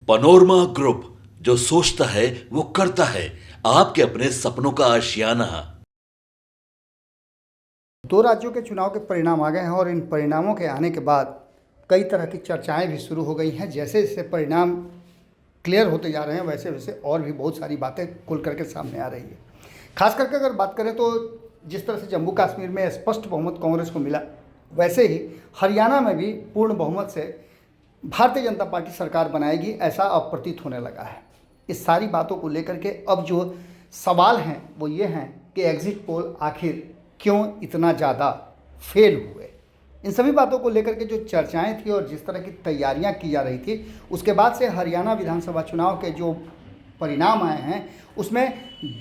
Panorama group, जो सोचता है वो करता है। आपके अपने सपनों का आशियाना। दो राज्यों के चुनाव के परिणाम आ गए हैं और इन परिणामों के आने के बाद कई तरह की चर्चाएं भी शुरू हो गई हैं। जैसे जैसे परिणाम क्लियर होते जा रहे हैं वैसे वैसे और भी बहुत सारी बातें खुल करके सामने आ रही है। खास करके अगर बात करें तो जिस तरह से जम्मू कश्मीर में स्पष्ट बहुमत कांग्रेस को मिला, वैसे ही हरियाणा में भी पूर्ण बहुमत से भारतीय जनता पार्टी सरकार बनाएगी, ऐसा अब प्रतीत होने लगा है। इस सारी बातों को लेकर के अब जो सवाल हैं वो ये हैं कि एग्जिट पोल आखिर क्यों इतना ज़्यादा फेल हुए। इन सभी बातों को लेकर के जो चर्चाएं थी और जिस तरह की तैयारियां की जा रही थी, उसके बाद से हरियाणा विधानसभा चुनाव के जो परिणाम आए हैं उसमें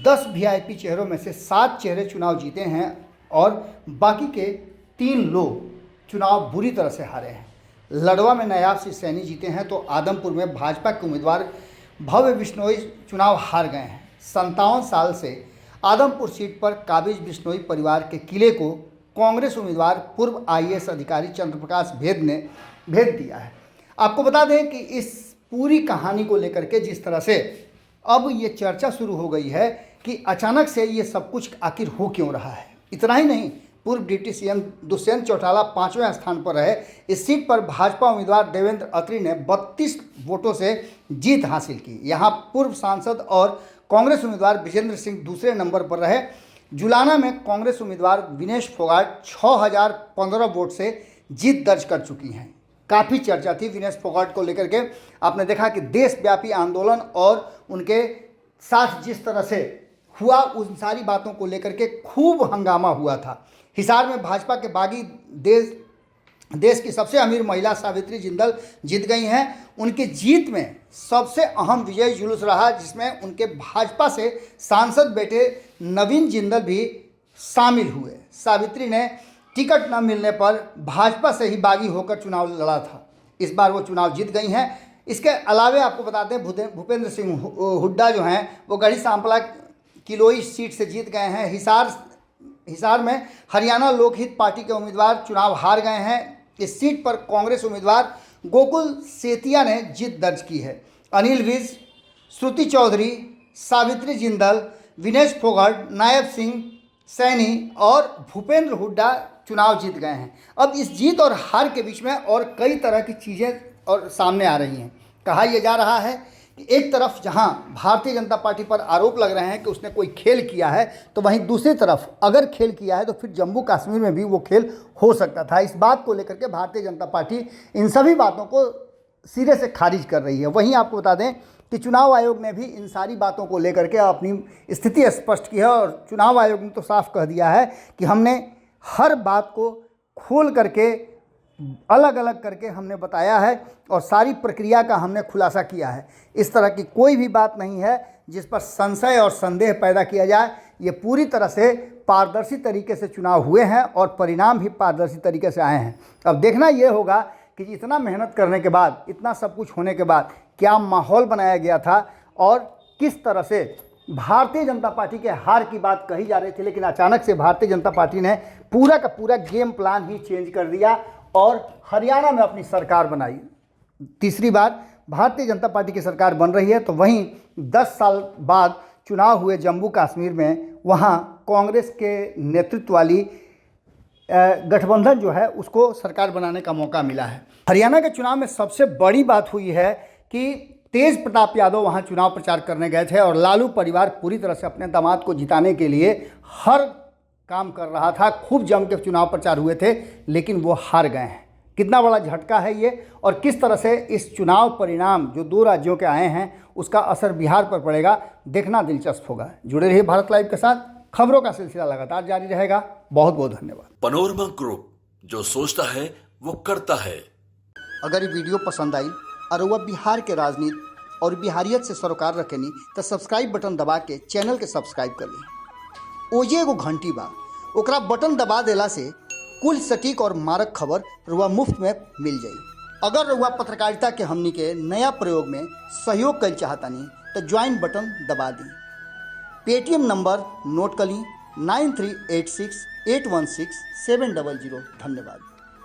10 वीआईपी चेहरों में से 7 चेहरे चुनाव जीते हैं और बाकी के 3 लोग चुनाव बुरी तरह से हारे हैं। लड़वा में नायाब सिंह सैनी जीते हैं तो आदमपुर में भाजपा के उम्मीदवार भव्य बिश्नोई चुनाव हार गए हैं। 57 साल से आदमपुर सीट पर काबिज बिश्नोई परिवार के किले को कांग्रेस उम्मीदवार पूर्व आईएएस अधिकारी चंद्रप्रकाश भेद ने भेज दिया है। आपको बता दें कि इस पूरी कहानी को लेकर के जिस तरह से अब ये चर्चा शुरू हो गई है कि अचानक से ये सब कुछ आखिर हो क्यों रहा है। इतना ही नहीं, पूर्व डिप्टी सीएम दुष्यंत चौटाला 5वें स्थान पर रहे। इस सीट पर भाजपा उम्मीदवार देवेंद्र अत्री ने 32 वोटों से जीत हासिल की। यहाँ पूर्व सांसद और कांग्रेस उम्मीदवार विजेंद्र सिंह दूसरे नंबर पर रहे। जुलाना में कांग्रेस उम्मीदवार विनेश फोगाट 6015 वोट से जीत दर्ज कर चुकी हैं। काफ़ी चर्चा थी विनेश फोगाट को लेकर के। आपने देखा कि देशव्यापी आंदोलन और उनके साथ जिस तरह से हुआ, उन सारी बातों को लेकर के खूब हंगामा हुआ था। हिसार में भाजपा के बागी देश की सबसे अमीर महिला सावित्री जिंदल जीत गई हैं। उनकी जीत में सबसे अहम विजय जुलूस रहा, जिसमें उनके भाजपा से सांसद बेटे नवीन जिंदल भी शामिल हुए। सावित्री ने टिकट न मिलने पर भाजपा से ही बागी होकर चुनाव लड़ा था। इस बार वो चुनाव जीत गई हैं। इसके अलावे आपको बता दें भूपेंद्र सिंह हुड्डा जो हैं वो गढ़ी सांपला किलोई सीट से जीत गए हैं। हिसार में हरियाणा लोकहित पार्टी के उम्मीदवार चुनाव हार गए हैं। इस सीट पर कांग्रेस उम्मीदवार गोकुल सेतिया ने जीत दर्ज की है। अनिल विज, श्रुति चौधरी, सावित्री जिंदल, विनेश फोगाट, नायब सिंह सैनी और भूपेंद्र हुड्डा चुनाव जीत गए हैं। अब इस जीत और हार के बीच में और कई तरह की चीज़ें और सामने आ रही हैं। कहा यह जा रहा है कि एक तरफ जहां भारतीय जनता पार्टी पर आरोप लग रहे हैं कि उसने कोई खेल किया है, तो वहीं दूसरी तरफ अगर खेल किया है तो फिर जम्मू कश्मीर में भी वो खेल हो सकता था। इस बात को लेकर के भारतीय जनता पार्टी इन सभी बातों को सिरे से खारिज कर रही है। वहीं आपको बता दें कि चुनाव आयोग ने भी इन सारी बातों को लेकर के अपनी स्थिति स्पष्ट की है और चुनाव आयोग ने तो साफ कह दिया है कि हमने हर बात को खोल करके अलग अलग करके हमने बताया है और सारी प्रक्रिया का हमने खुलासा किया है। इस तरह की कोई भी बात नहीं है जिस पर संशय और संदेह पैदा किया जाए। ये पूरी तरह से पारदर्शी तरीके से चुनाव हुए हैं और परिणाम भी पारदर्शी तरीके से आए हैं। अब देखना ये होगा कि इतना मेहनत करने के बाद, इतना सब कुछ होने के बाद क्या माहौल बनाया गया था और किस तरह से भारतीय जनता पार्टी के हार की बात कही जा रही थी, लेकिन अचानक से भारतीय जनता पार्टी ने पूरा का पूरा गेम प्लान ही चेंज कर दिया और हरियाणा में अपनी सरकार बनाई। तीसरी बार भारतीय जनता पार्टी की सरकार बन रही है। तो वहीं 10 साल बाद चुनाव हुए जम्मू कश्मीर में, वहां कांग्रेस के नेतृत्व वाली गठबंधन जो है उसको सरकार बनाने का मौका मिला है। हरियाणा के चुनाव में सबसे बड़ी बात हुई है कि तेज प्रताप यादव वहां चुनाव प्रचार करने गए थे और लालू परिवार पूरी तरह से अपने दामाद को जिताने के लिए हर काम कर रहा था। खूब जम के चुनाव प्रचार हुए थे, लेकिन वो हार गए हैं। कितना बड़ा झटका है ये और किस तरह से इस चुनाव परिणाम जो 2 राज्यों के आए हैं उसका असर बिहार पर पड़ेगा, देखना दिलचस्प होगा। जुड़े रहिए भारत लाइव के साथ, खबरों का सिलसिला लगातार जारी रहेगा। बहुत बहुत धन्यवाद। पनोरमा ग्रुप, जो सोचता है वो करता है। अगर ये वीडियो पसंद आई और वह बिहार के राजनीति और बिहारियत से सरोकार रखेनी तो सब्सक्राइब बटन दबा के चैनल के सब्सक्राइब कर ली। ओजे एगो घंटी बा, ओकरा बटन दबा देला से कुल सटीक और मारक खबर रुआ मुफ्त में मिल जाई। अगर रुआ पत्रकारिता के हमनी के नया प्रयोग में सहयोग कर चाहतानी तो ज्वाइन बटन दबा दी। पेटीएम नंबर नोट कर ली 9386816700। धन्यवाद।